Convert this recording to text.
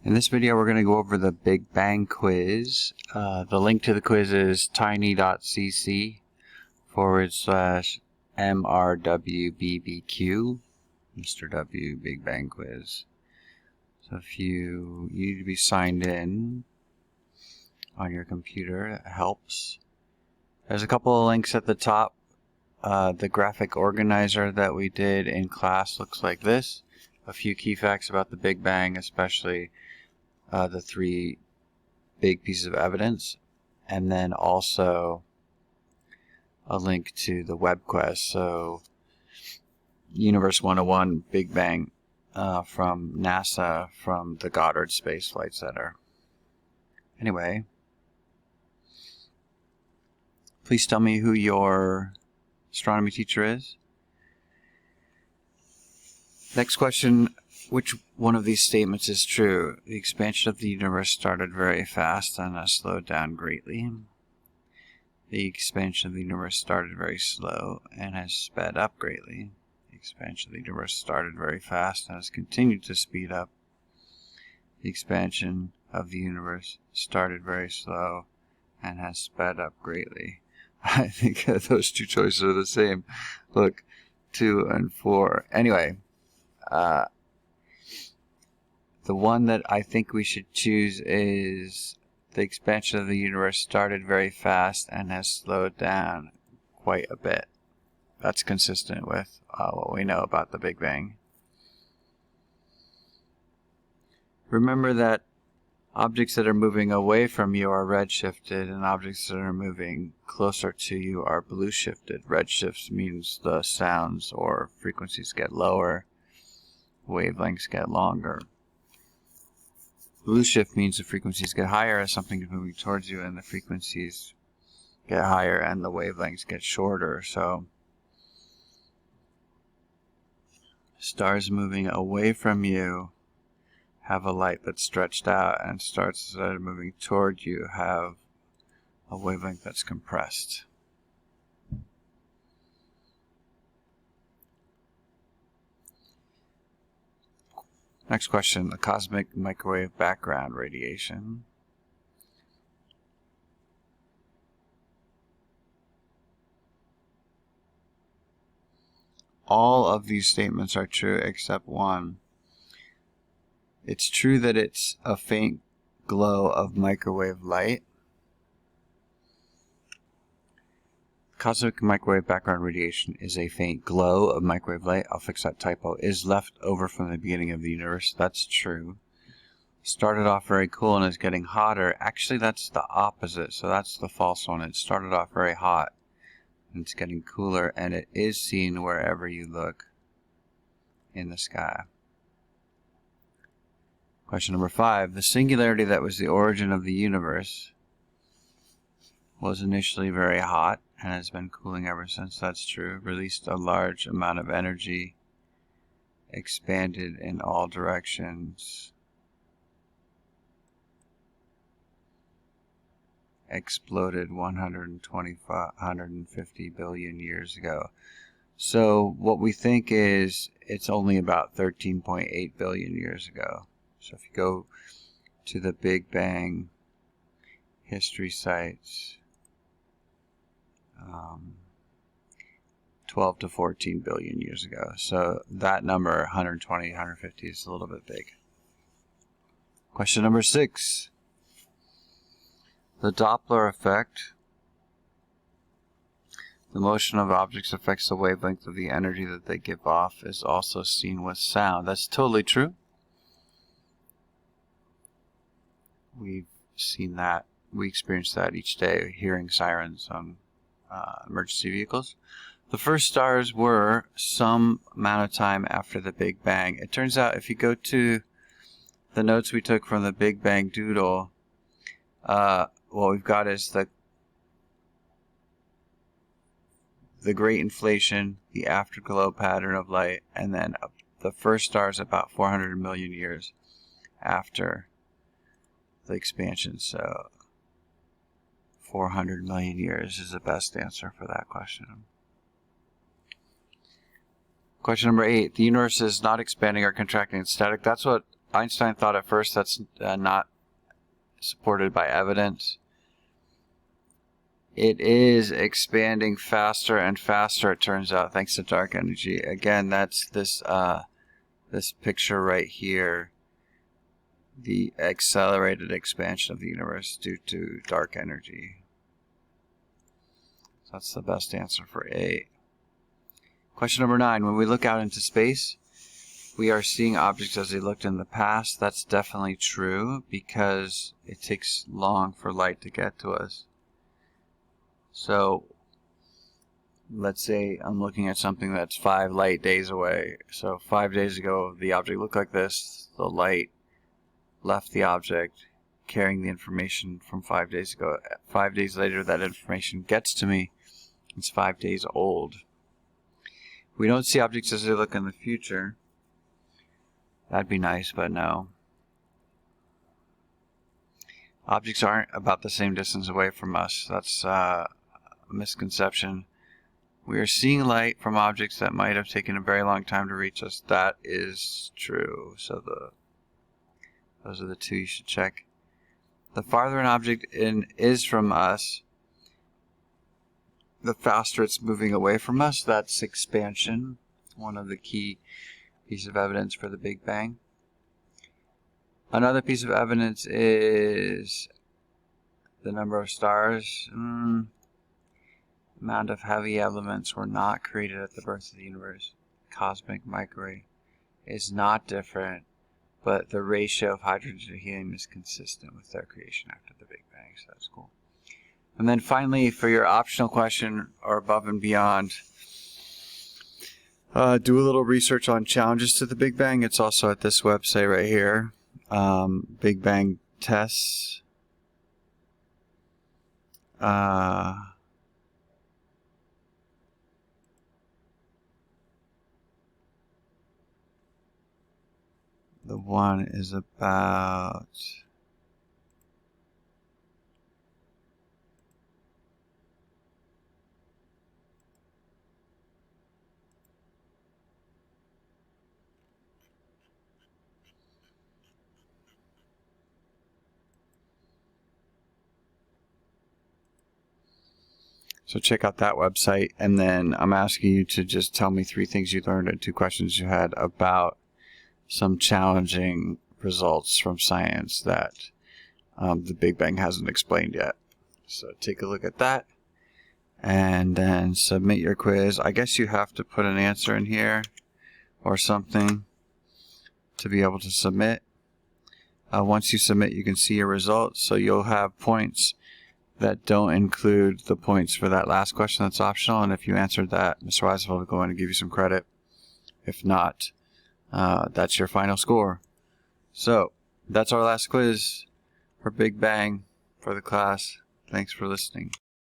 In this video, we're going to go over the Big Bang quiz. The link to the quiz is tiny.cc/MRWBBQ, Mr. W Big Bang quiz. So if you need to be signed in on your computer, it helps. There's a couple of links at the top. The graphic organizer that we did in class looks like this. A few key facts about the Big Bang, especially the three big pieces of evidence, and then also a link to the web quest. So Universe 101 Big Bang from NASA, from the Goddard Space Flight Center. Anyway, please tell me who your astronomy teacher is. Next question. Which one of these statements is true? The expansion of the universe started very fast and has slowed down greatly. The expansion of the universe started very slow and has sped up greatly. The expansion of the universe started very fast and has continued to speed up. The expansion of the universe started very slow and has sped up greatly. I think those two choices are the same. Look, 2 and 4. Anyway, the one that I think we should choose is the expansion of the universe started very fast and has slowed down quite a bit. That's consistent with what we know about the Big Bang. Remember that objects that are moving away from you are redshifted, and objects that are moving closer to you are blue shifted. Redshift means the sounds or frequencies get lower, wavelengths get longer. Blue shift means the frequencies get higher as something is moving towards you, and the frequencies get higher and the wavelengths get shorter. So stars moving away from you have a light that's stretched out, and stars that are moving toward you have a wavelength that's compressed. Next question, the cosmic microwave background radiation. All of these statements are true except one. It's true that it's a faint glow of microwave light. Cosmic microwave background radiation is a faint glow of microwave light. I'll fix that typo. Is left over from the beginning of the universe. That's true. Started off very cool and is getting hotter. Actually, that's the opposite. So that's the false one. It started off very hot and it's getting cooler, and it is seen wherever you look in the sky. Question number 5. The singularity that was the origin of the universe was initially very hot and has been cooling ever since. That's true. Released a large amount of energy, expanded in all directions, exploded 150 billion years ago. So what we think is it's only about 13.8 billion years ago. So if you go to the Big Bang history sites, 12 to 14 billion years ago. So that number, 120, 150, is a little bit big. Question number 6. The Doppler effect. The motion of objects affects the wavelength of the energy that they give off, is also seen with sound. That's totally true. We've seen that. We experience that each day, hearing sirens on emergency vehicles. The first stars were some amount of time after the Big Bang. It turns out if you go to the notes we took from the Big Bang Doodle, what we've got is the great inflation, the afterglow pattern of light, and then the first stars about 400 million years after the expansion. So 400 million years is the best answer for that question. Question number 8. The universe is not expanding or contracting, it's static. That's what Einstein thought at first that's not supported by evidence. It is expanding faster and faster, it turns out, thanks to dark energy. Again, that's this picture right here. The accelerated expansion of the universe due to dark energy. So that's the best answer for A. Question number 9. When we look out into space, we are seeing objects as they looked in the past. That's definitely true because it takes long for light to get to us. So let's say I'm looking at something that's 5 light days away. So 5 days ago, the object looked like this. The light left the object carrying the information from 5 days ago. 5 days later, that information gets to me. It's 5 days old. We don't see objects as they look in the future. That'd be nice, but no. Objects aren't about the same distance away from us. That's a misconception. We are seeing light from objects that might have taken a very long time to reach us. That is true. So those are the 2 you should check. The farther an object is from us, the faster it's moving away from us. That's expansion, one of the key pieces of evidence for the Big Bang. Another piece of evidence is the number of stars. Amount of heavy elements were not created at the birth of the universe. Cosmic microwave is not different, but the ratio of hydrogen to helium is consistent with their creation after the Big Bang, so that's cool. And then finally, for your optional question or above and beyond, do a little research on challenges to the Big Bang. It's also at this website right here, Big Bang tests. The one is about so check out that website, and then I'm asking you to just tell me 3 things you learned and 2 questions you had about some challenging results from science that the Big Bang hasn't explained yet. So take a look at that and then submit your quiz. I guess you have to put an answer in here or something to be able to submit. Once you submit, you can see your results, so you'll have points that don't include the points for that last question that's optional, and if you answered that, Mr. Weisfeld will go in and give you some credit. If not, that's your final score. So that's our last quiz for Big Bang for the class. Thanks for listening.